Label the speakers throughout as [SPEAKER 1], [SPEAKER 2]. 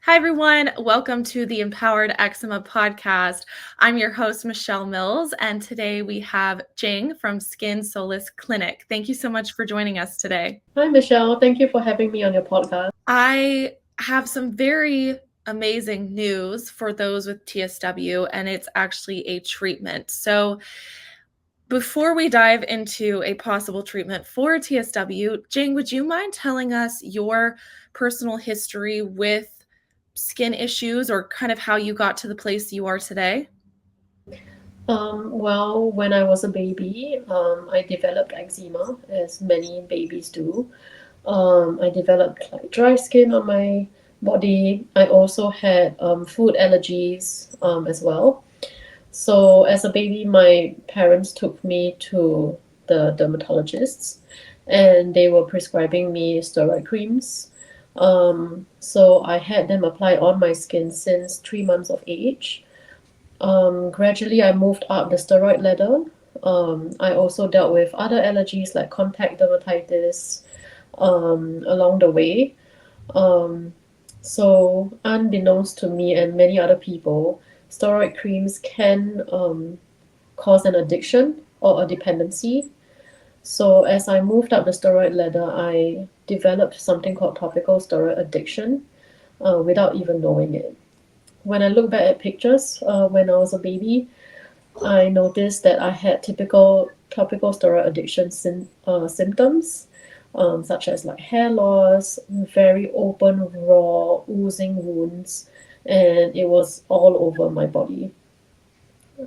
[SPEAKER 1] Hi, everyone. Welcome to the Empowered Eczema podcast. I'm your host, Michelle Mills, and today we have Jing from Skin Solace Clinic. Thank you so much for joining us today.
[SPEAKER 2] Hi, Michelle. Thank you for having me on your podcast.
[SPEAKER 1] I have some very amazing news for those with TSW, and it's actually a treatment. So, before we dive into a possible treatment for TSW, Jing, would you mind telling us your personal history with skin issues or kind of how you got to the place you are today?
[SPEAKER 2] Well, when I was a baby, I developed eczema, as many babies do. I developed like dry skin on my body. I also had food allergies as well. So as a baby, my parents took me to the dermatologists, and they were prescribing me steroid creams. So I had them apply on my skin since 3 months of age. Gradually, I moved up the steroid ladder. I also dealt with other allergies like contact dermatitis along the way. Um, so, unbeknownst to me and many other people, steroid creams can cause an addiction or a dependency. So, as I moved up the steroid ladder, I developed something called topical steroid addiction without even knowing it. When I look back at pictures when I was a baby, I noticed that I had typical topical steroid addiction symptoms, such as like hair loss, very open, raw, oozing wounds, and it was all over my body.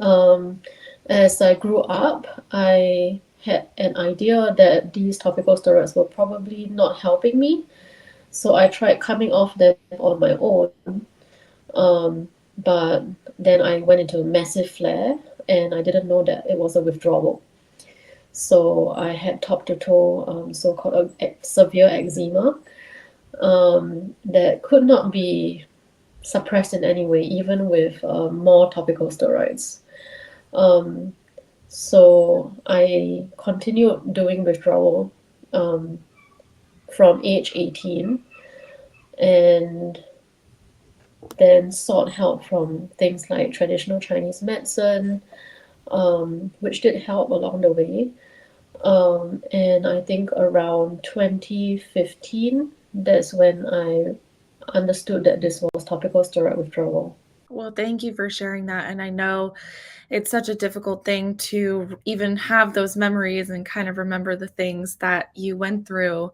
[SPEAKER 2] Um, as I grew up, I had an idea that these topical steroids were probably not helping me, so I tried coming off them on my own. But then I went into a massive flare, and I didn't know that it was a withdrawal. So I had top to toe so-called severe eczema that could not be suppressed in any way, even with more topical steroids. Um, so I continued doing withdrawal um, from age 18, and then sought help from things like traditional Chinese medicine, which did help along the way. And I think around 2015, that's when I understood that this was topical steroid withdrawal.
[SPEAKER 1] Well, thank you for sharing that. And I know it's such a difficult thing to even have those memories and kind of remember the things that you went through.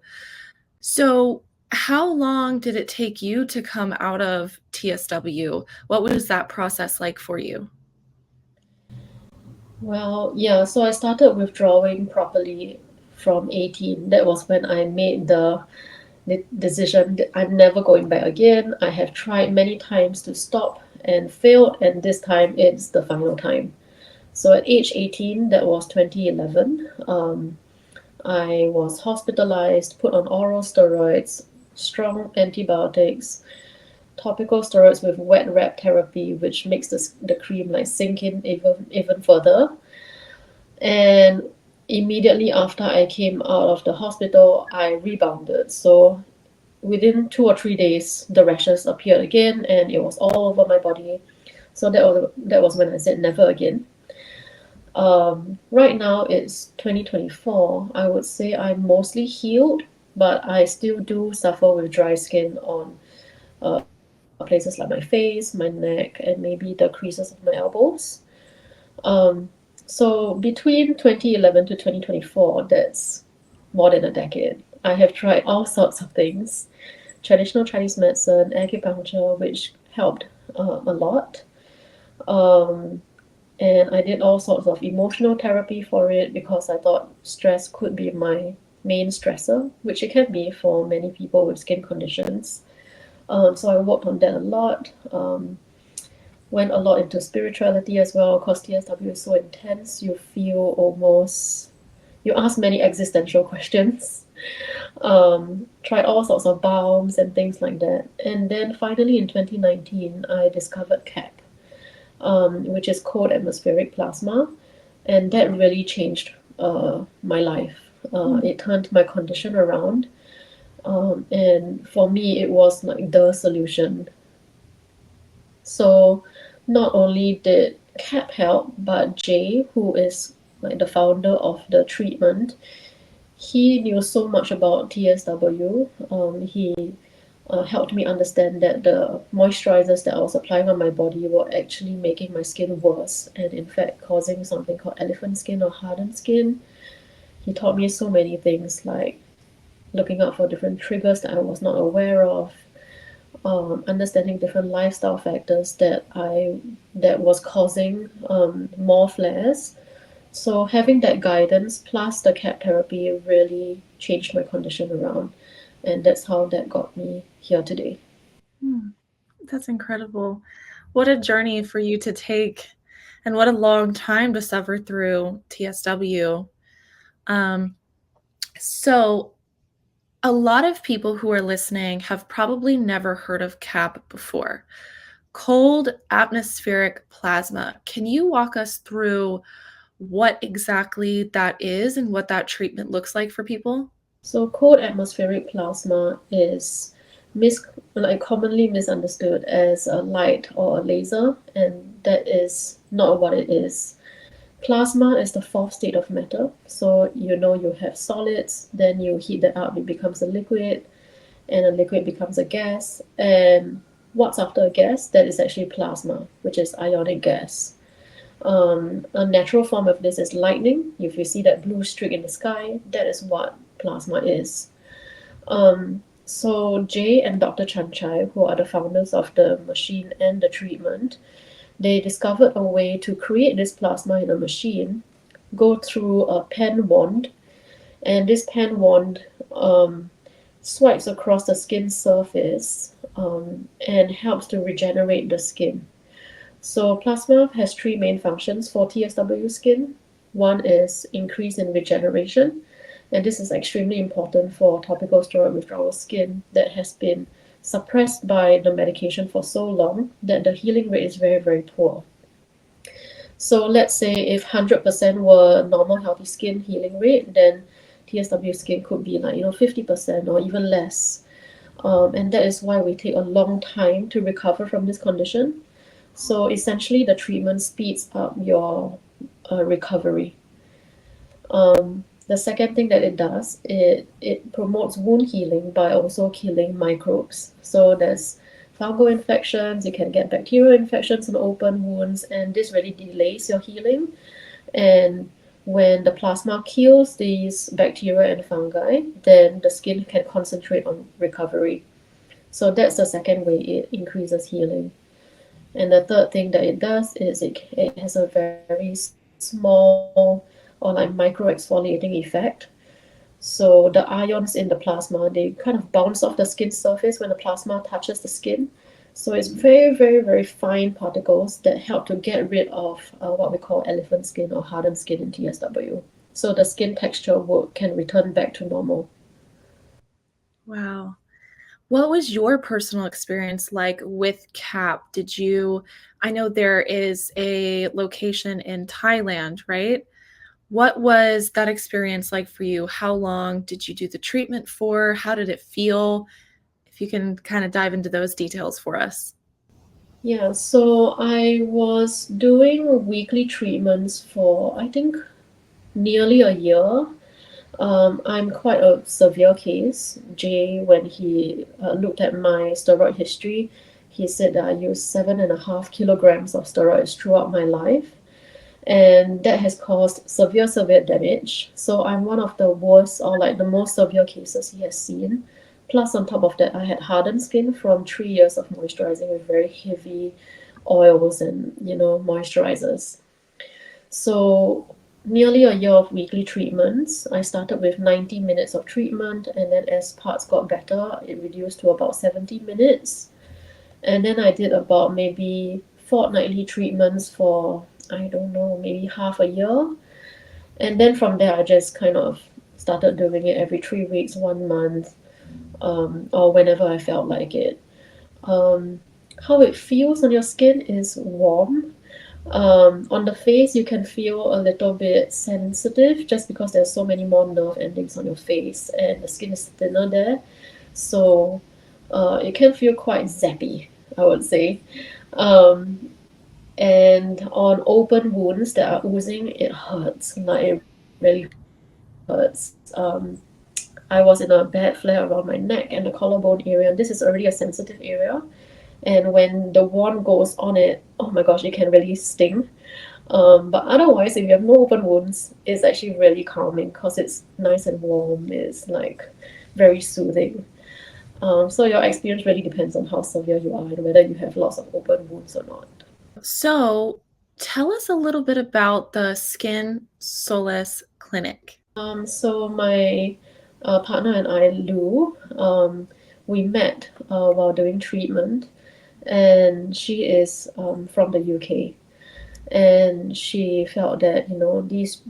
[SPEAKER 1] So, how long did it take you to come out of TSW? What was that process like for you?
[SPEAKER 2] Well, yeah, so I started withdrawing properly from 18. That was when I made the decision that I'm never going back again. I have tried many times to stop and failed, and this time it's the final time. So at age 18, that was 2011, I was hospitalized, put on oral steroids, strong antibiotics, topical steroids with wet wrap therapy, which makes the cream like sink in even further. And immediately after I came out of the hospital, I rebounded. So within 2 or 3 days, the rashes appeared again, and it was all over my body. So that was when I said never again. Right now it's 2024. I would say I'm mostly healed, but I still do suffer with dry skin on places like my face, my neck, and maybe the creases of my elbows. Um, so between 2011 to 2024, that's more than a decade. I have tried all sorts of things: traditional Chinese medicine, acupuncture, which helped a lot. Um, and I did all sorts of emotional therapy for it because I thought stress could be my main stressor, which it can be for many people with skin conditions. So I worked on that a lot. Went a lot into spirituality as well because TSW is so intense. You feel almost, you ask many existential questions. Tried all sorts of balms and things like that. And then finally in 2019, I discovered CAP, which is cold atmospheric plasma, and that really changed my life. It turned my condition around, and for me, it was like the solution So not only did CAP help, but Jay, who is like the founder of the treatment, he knew so much about TSW. He helped me understand that the moisturizers that I was applying on my body were actually making my skin worse and, in fact, causing something called elephant skin or hardened skin. He taught me so many things like looking out for different triggers that I was not aware of, understanding different lifestyle factors that was causing more flares. So having that guidance plus the CAP therapy really changed my condition around, and that's how that got me here today.
[SPEAKER 1] Hmm, that's incredible. What a journey for you to take, and what a long time to suffer through TSW. Um, so, a lot of people who are listening have probably never heard of CAP before. Cold atmospheric plasma. Can you walk us through what exactly that is and what that treatment looks like for people?
[SPEAKER 2] So cold atmospheric plasma is commonly misunderstood as a light or a laser, and that is not what it is. Plasma is the fourth state of matter. So you have solids, then you heat that up, it becomes a liquid, and a liquid becomes a gas. And what's after a gas? That is actually plasma, which is ionic gas. A natural form of this is lightning. If you see that blue streak in the sky, that is what plasma is. So Jay and Dr. Chanchai, who are the founders of the machine and the treatment, they discovered a way to create this plasma in a machine, go through a pen wand, and this pen wand swipes across the skin surface and helps to regenerate the skin. So plasma has three main functions for TSW skin. One is increase in regeneration, and this is extremely important for topical steroid withdrawal skin that has been suppressed by the medication for so long that the healing rate is very, very poor. So let's say if 100% were normal healthy skin healing rate, then TSW skin could be like 50% or even less. And that is why we take a long time to recover from this condition. So essentially, the treatment speeds up your recovery. The second thing that it does, it promotes wound healing by also killing microbes. So there's fungal infections, you can get bacterial infections on open wounds, and this really delays your healing. And when the plasma kills these bacteria and fungi, then the skin can concentrate on recovery. So that's the second way it increases healing. And the third thing that it does is it has a very small or like micro exfoliating effect. So the ions in the plasma, they kind of bounce off the skin surface when the plasma touches the skin. So it's very, very, very fine particles that help to get rid of what we call elephant skin or hardened skin in TSW. So the skin texture can return back to normal.
[SPEAKER 1] Wow. What was your personal experience like with CAP? I know there is a location in Thailand, right? What was that experience like for you? How long did you do the treatment for? How did it feel? If you can kind of dive into those details for us.
[SPEAKER 2] Yeah, so I was doing weekly treatments for I think nearly a year. I'm quite a severe case. Jay, when he looked at my steroid history, he said that I used 7.5 kilograms of steroids throughout my life, and that has caused severe, severe damage. So I'm one of the worst or like the most severe cases he has seen. Plus, on top of that, I had hardened skin from 3 years of moisturizing with very heavy oils and moisturizers. So nearly a year of weekly treatments. I started with 90 minutes of treatment, and then as parts got better, it reduced to about 70 minutes. And then I did about maybe fortnightly treatments for, I don't know, maybe half a year. And then from there, I just kind of started doing it every 3 weeks, 1 month, or whenever I felt like it. Um, how it feels on your skin is warm. On the face, you can feel a little bit sensitive just because there's so many more nerve endings on your face and the skin is thinner there. So it can feel quite zappy. I would say. Um, and on open wounds that are oozing, it hurts. Like it really hurts. I was in a bad flare around my neck and the collarbone area, and this is already a sensitive area. And when the wand goes on it, oh my gosh, it can really sting. But otherwise, if you have no open wounds, it's actually really calming because it's nice and warm. It's like very soothing. So your experience really depends on how severe you are and whether you have lots of open wounds or not.
[SPEAKER 1] So, tell us a little bit about the Skin Solace Clinic.
[SPEAKER 2] So my partner and I, Lou, we met while doing treatment, and she is from the UK, and she felt that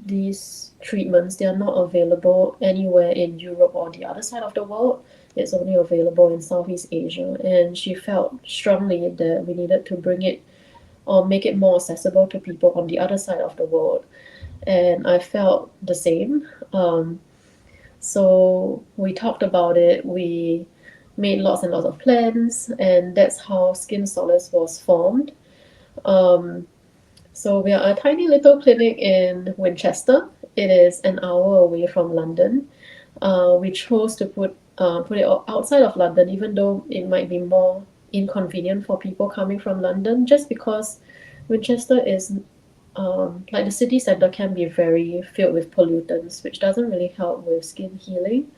[SPEAKER 2] these treatments, they are not available anywhere in Europe or the other side of the world. It's only available in Southeast Asia, and she felt strongly that we needed to bring it or make it more accessible to people on the other side of the world. And I felt the same. So we talked about it. We made lots and lots of plans, and that's how Skin Solace was formed. Um, so we are a tiny little clinic in Winchester. It is an hour away from London. We chose to put it outside of London, even though it might be more inconvenient for people coming from London, just because Winchester is like the city center can be very filled with pollutants, which doesn't really help with skin healing.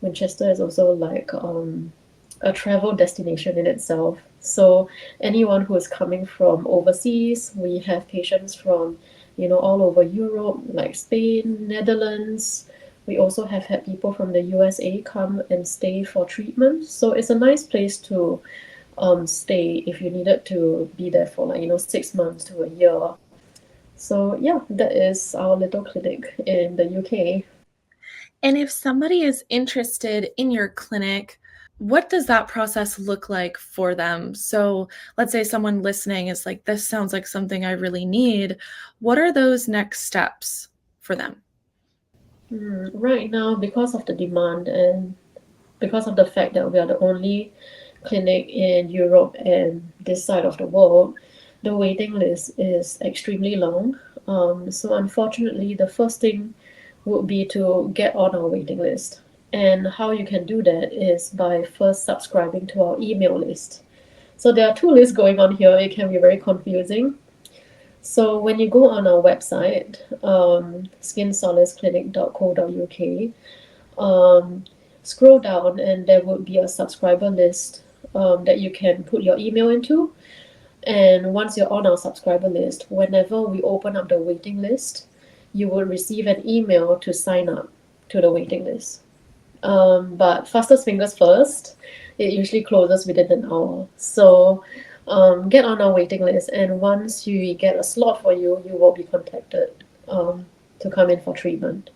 [SPEAKER 2] Winchester is also like a travel destination in itself. So anyone who is coming from overseas, we have patients from, all over Europe, like Spain, Netherlands. We also have had people from the USA come and stay for treatment. So it's a nice place to stay if you needed to be there for like 6 months to a year. So yeah, that is our little clinic in the UK.
[SPEAKER 1] And if somebody is interested in your clinic, what does that process look like for them? So, let's say someone listening is like, this sounds like something I really need. What are those next steps for them?
[SPEAKER 2] Right now, because of the demand and because of the fact that we are the only clinic in Europe and this side of the world, the waiting list is extremely long. So unfortunately, the first thing would be to get on our waiting list. And how you can do that is by first subscribing to our email list. So there are two lists going on here. It can be very confusing. So when you go on our website, skinsolaceclinic.co.uk, scroll down and there would be a subscriber list that you can put your email into. And once you're on our subscriber list, whenever we open up the waiting list, you will receive an email to sign up to the waiting list. But fastest fingers first, it usually closes within an hour. So get on our waiting list, and once you get a slot for you, you will be contacted to come in for treatment.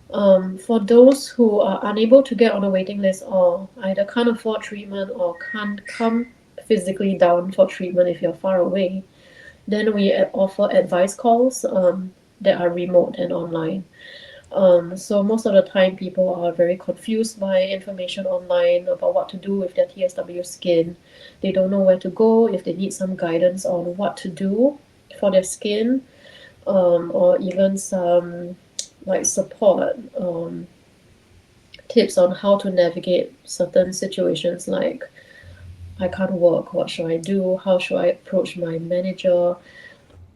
[SPEAKER 2] For those who are unable to get on a waiting list or either can't afford treatment or can't come physically down for treatment if you're far away, then we offer advice calls that are remote and online. So most of the time, people are very confused by information online about what to do with their TSW skin. They don't know where to go if they need some guidance on what to do for their skin, or even some like support tips on how to navigate certain situations like I can't work, what should I do? How should I approach my manager?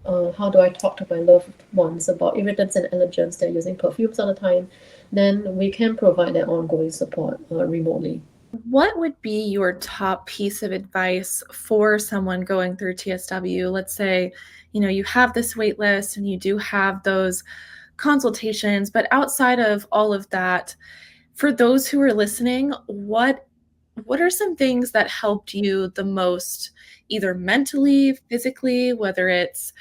[SPEAKER 2] How do I talk to my loved ones about irritants and allergens? They're using perfumes all the time. Then we can provide that ongoing support remotely.
[SPEAKER 1] What would be your top piece of advice for someone going through TSW? Let's say, you have this wait list and you do have those consultations, but outside of all of that, for those who are listening, what are some things that helped you the most, either mentally, physically, whether it's,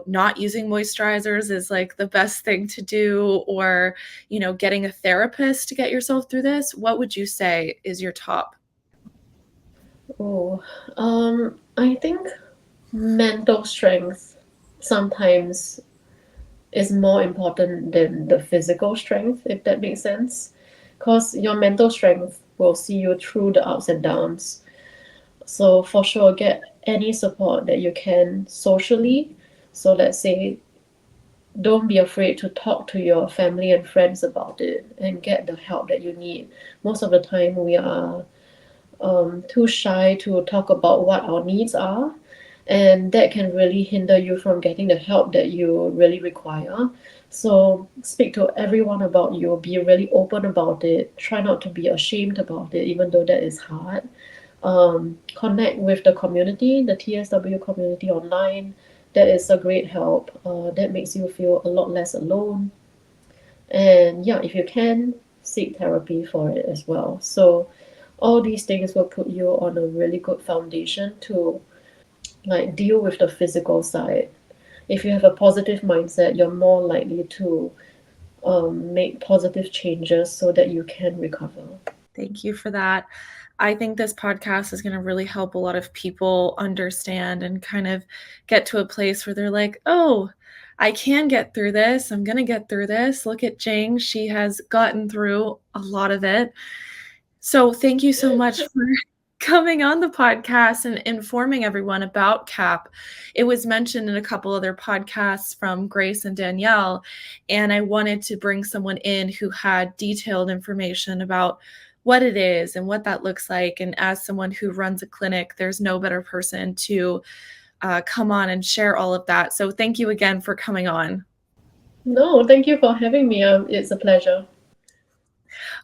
[SPEAKER 1] not using moisturizers is like the best thing to do, or, getting a therapist to get yourself through this? What would you say is your top?
[SPEAKER 2] Oh, I think mental strength sometimes is more important than the physical strength, if that makes sense. Because your mental strength will see you through the ups and downs. So for sure, get any support that you can socially. So let's say don't be afraid to talk to your family and friends about it and get the help that you need. Most of the time, we are too shy to talk about what our needs are, and that can really hinder you from getting the help that you really require. So, speak to everyone about you, be really open about it, try not to be ashamed about it, even though that is hard. Connect with the community, the TSW community online. That is a great help. That makes you feel a lot less alone. And yeah, if you can, seek therapy for it as well. So all these things will put you on a really good foundation to like deal with the physical side. If you have a positive mindset, you're more likely to make positive changes so that you can recover.
[SPEAKER 1] Thank you for that. I think this podcast is going to really help a lot of people understand and kind of get to a place where they're like, oh, I can get through this. I'm going to get through this. Look at Jing. She has gotten through a lot of it. So thank you so much for coming on the podcast and informing everyone about CAP. It was mentioned in a couple other podcasts from Grace and Danielle, and I wanted to bring someone in who had detailed information about what it is and what that looks like. And as someone who runs a clinic, there's no better person to come on and share all of that. So thank you again for coming on.
[SPEAKER 2] No, thank you for having me. It's a pleasure.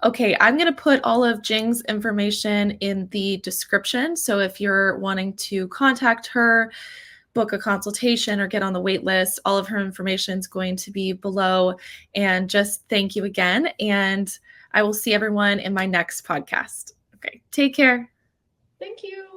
[SPEAKER 1] Okay, I'm going to put all of Jing's information in the description. So if you're wanting to contact her, book a consultation, or get on the wait list, all of her information is going to be below. And just thank you again. And I will see everyone in my next podcast. Okay, take care.
[SPEAKER 2] Thank you.